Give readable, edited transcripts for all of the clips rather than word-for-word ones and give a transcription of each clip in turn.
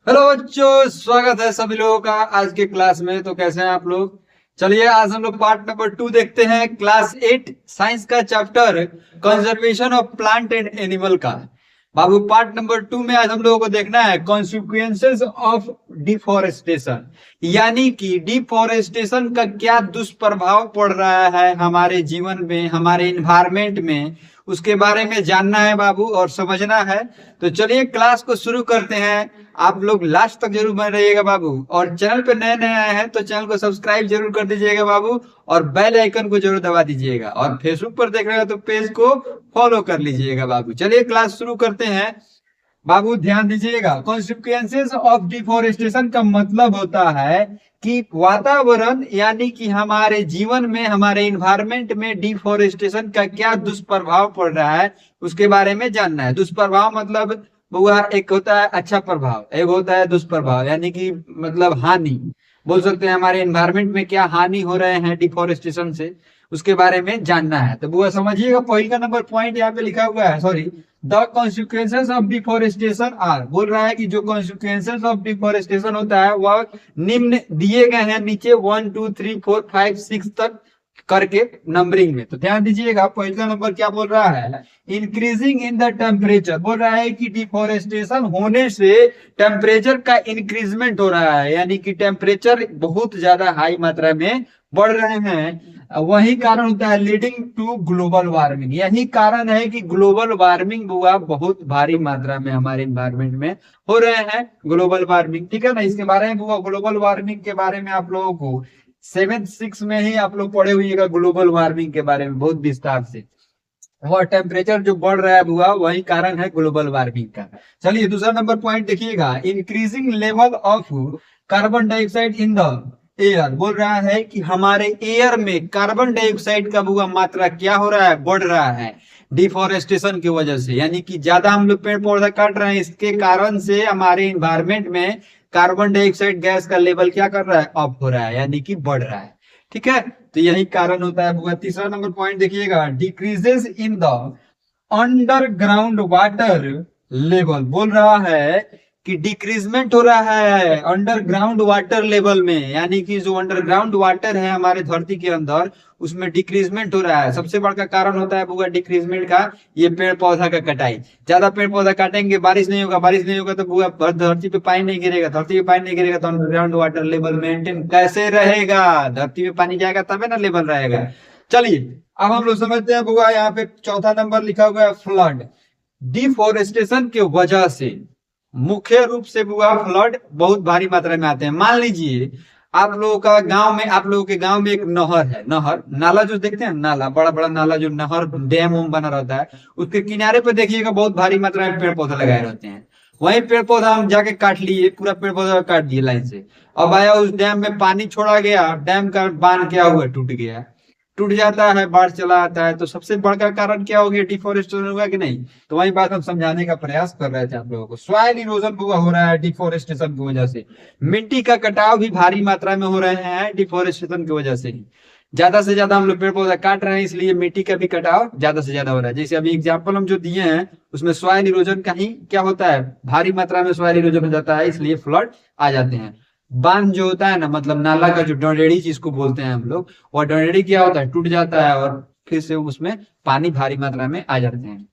Hello बच्चों, स्वागत है सभी लोगों का आज के क्लास में। तो कैसे हैं आप लोग? चलिए आज हम लोग पार्ट नंबर 2 देखते हैं, क्लास 8 साइंस का chapter conservation of plant and animal का। बाबू पार्ट नंबर 2 में आज हम लोगों को देखना है कॉन्सिक्वेंसेस ऑफ डिफॉरेस्टेशन, यानी कि डिफॉरेस्टेशन का क्या दुष्प्रभाव पड़ रहा है हमारे जीवन में, हमारे इन्वायरमेंट में, उसके बारे में जानना है बाबू और समझना है। तो चलिए क्लास को शुरू करते हैं। आप लोग लास्ट तक जरूर बने रहिएगा बाबू, और चैनल पे नए नए आए हैं तो चैनल को सब्सक्राइब जरूर कर दीजिएगा बाबू, और बेल आइकन को जरूर दबा दीजिएगा, और फेसबुक पर देख रहे हो तो पेज को फॉलो कर लीजिएगा बाबू। चलिए क्लास शुरू करते हैं बाबू, ध्यान दीजिएगा। कॉन्सिक्वेंसेस ऑफ डिफोरेस्टेशन का मतलब होता है कि वातावरण यानी कि हमारे जीवन में, हमारे इन्वायरमेंट में डिफोरेस्टेशन का क्या दुष्प्रभाव पड़ रहा है उसके बारे में जानना है। दुष्प्रभाव मतलब हुआ, एक होता है अच्छा प्रभाव, एक होता है दुष्प्रभाव, यानी कि मतलब हानि बोल सकते हैं। हमारे एनवायरमेंट में क्या हानि हो रहे हैं डिफोरेस्टेशन से, उसके बारे में जानना है। तो बुआ समझिएगा, पहला नंबर पॉइंट यहाँ पे लिखा हुआ है, sorry, the consequences of deforestation are, बोल रहा है कि जो कॉन्सिक्वेंसेस ऑफ डिफोरेस्टेशन होता है वह निम्न दिए गए हैं नीचे 1 2 3 4 5 6 तक करके नंबरिंग में। तो ध्यान दीजिएगा, पहला नंबर क्या बोल रहा है, इंक्रीजिंग इन द टेम्परेचर। बोल रहा है कि डिफोरेस्टेशन होने से टेम्परेचर का इंक्रीजमेंट हो रहा है, यानी कि टेम्परेचर बहुत ज्यादा हाई मात्रा में बढ़ रहे हैं। वही कारण होता है लीडिंग टू ग्लोबल वार्मिंग। यही कारण है कि ग्लोबल वार्मिंग हुआ बहुत भारी मात्रा में हमारे इन्वायरमेंट में हो रहे हैं, ग्लोबल वार्मिंग। ठीक है ना, इसके बारे में हुआ, ग्लोबल वार्मिंग के बारे में आप लोगों को 7th 6 में ही आप लोग पढ़े हुएगा ग्लोबल वार्मिंग के बारे में बहुत विस्तार से। वह टेम्परेचर जो बढ़ रहा है हुआ वही कारण है ग्लोबल वार्मिंग का। चलिए दूसरा नंबर पॉइंट देखिएगा, increasing level of carbon dioxide in the air. बोल रहा है कि हमारे एयर में कार्बन डाइऑक्साइड का हुआ मात्रा क्या हो रहा है, बढ़ रहा है डिफोरेस्टेशन की वजह से। यानी कि ज्यादा हम लोग पेड़ पौधा काट रहे हैं, इसके कारण से हमारे इन्वायरमेंट में कार्बन डाइऑक्साइड गैस का लेवल क्या कर रहा है, अप हो रहा है, यानी कि बढ़ रहा है। ठीक है, तो यही कारण होता है। तीसरा नंबर पॉइंट देखिएगा, decreases in the underground water level. बोल रहा है कि डिक्रीजमेंट हो रहा है अंडरग्राउंड वाटर लेवल में, यानी कि जो अंडरग्राउंड वाटर है हमारे धरती के अंदर उसमें डिक्रीजमेंट हो रहा है। सबसे बड़ा कारण होता है बुआ डिक्रीजमेंट का, ये पेड़ पौधा का कटाई। ज्यादा पेड़ पौधा काटेंगे, बारिश नहीं होगा, बारिश नहीं होगा तो बुआ धरती पे पानी नहीं गिरेगा, धरती पे पानी नहीं गिरेगा तो अंडरग्राउंड वाटर लेवल मेंटेन कैसे रहेगा? धरती पे पानी जाएगा तबे ना लेवल रहेगा। चलिए अब हम लोग समझते हैं बुआ, यहाँ पे चौथा नंबर लिखा हुआ है फ्लड। डिफोरेस्टेशन के वजह से मुख्य रूप से बुआ फ्लड बहुत भारी मात्रा में आते हैं। मान लीजिए आप लोगों का गांव में, आप लोगों के गांव में एक नहर है, नहर नाला जो देखते हैं, नाला बड़ा बड़ा नाला जो नहर डैम वैम बना रहता है, उसके किनारे पे देखिएगा बहुत भारी मात्रा में पेड़ पौधे लगाए रहते हैं। वही पेड़ पौधा हम जाके काट लिए, पूरा पेड़ पौधा काट दिए लाइन से। अब आया उस डैम में पानी छोड़ा गया, डैम का बांध क्या हुआ, टूट गया, टूट जाता है, बाढ़ चला आता है। तो सबसे बड़ा कारण क्या हो गया, डिफोरेस्टेशन हुआ कि नहीं? तो वही बात हम समझाने का प्रयास कर रहे थे आप लोगों को। सॉइल इरोजन हो रहा है डिफोरेस्टेशन की वजह से। मिट्टी का कटाव भी भारी मात्रा में हो रहे हैं डिफोरेस्टेशन की वजह से ही। ज्यादा से ज्यादा हम लोग पेड़ पौधा काट रहे हैं, इसलिए मिट्टी का भी कटाव ज्यादा से ज्यादा हो रहा है। जैसे अभी एग्जाम्पल हम जो दिए हैं उसमें सॉइल इरोजन का ही क्या होता है, भारी मात्रा में सॉइल इरोजन हो जाता है, इसलिए फ्लड आ जाते हैं। बांध जो होता है ना, मतलब नाला का जो डोरेड़ी जिसको बोलते हैं हम लोग, वह डोरेड़ी क्या होता है, टूट जाता है और फिर से उसमें पानी भारी मात्रा में आ जाते हैं।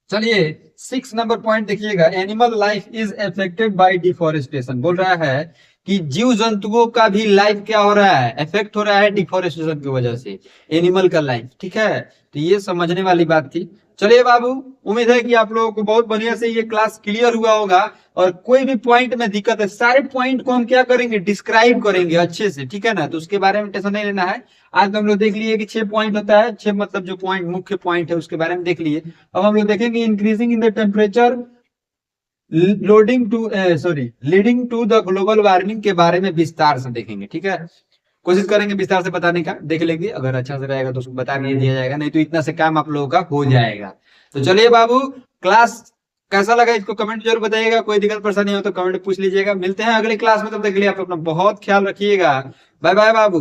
चलिए 6 नंबर पॉइंट देखिएगा, animal life is affected by deforestation. बोल रहा है कि जीव जंतुओं का भी लाइफ क्या हो रहा है, इफेक्ट हो रहा है डिफोरेस्टेशन की वजह से, एनिमल का लाइफ। ठीक है, तो ये समझने वाली बात थी। चलिए बाबू, उम्मीद है कि आप लोगों को बहुत बढ़िया से ये क्लास क्लियर हुआ होगा, और कोई भी पॉइंट में दिक्कत है, सारे पॉइंट को हम क्या करेंगे, डिस्क्राइब करेंगे अच्छे से। ठीक है ना, तो उसके बारे में टेंशन नहीं लेना है। आज हम लोग देख लिए कि 6 पॉइंट होता है, 6 मतलब जो पॉइंट मुख्य पॉइंट है उसके बारे में देख लिए। अब हम लोग देखेंगे increasing in the temperature loading to sorry leading to the global warming के बारे में विस्तार से देखेंगे। ठीक है, कोशिश करेंगे विस्तार से बताने का, देख लेंगे, अगर अच्छा से रहेगा तो उसको बता नहीं दिया जाएगा, नहीं तो इतना से काम आप लोगों का हो जाएगा। तो चलिए बाबू, क्लास कैसा लगा इसको कमेंट जरूर बताइएगा। कोई दिक्कत परेशानी हो तो कमेंट पूछ लीजिएगा। मिलते हैं अगली क्लास में, तब तक के लिए आप अपना बहुत ख्याल रखिएगा। बाय बाय बाबू।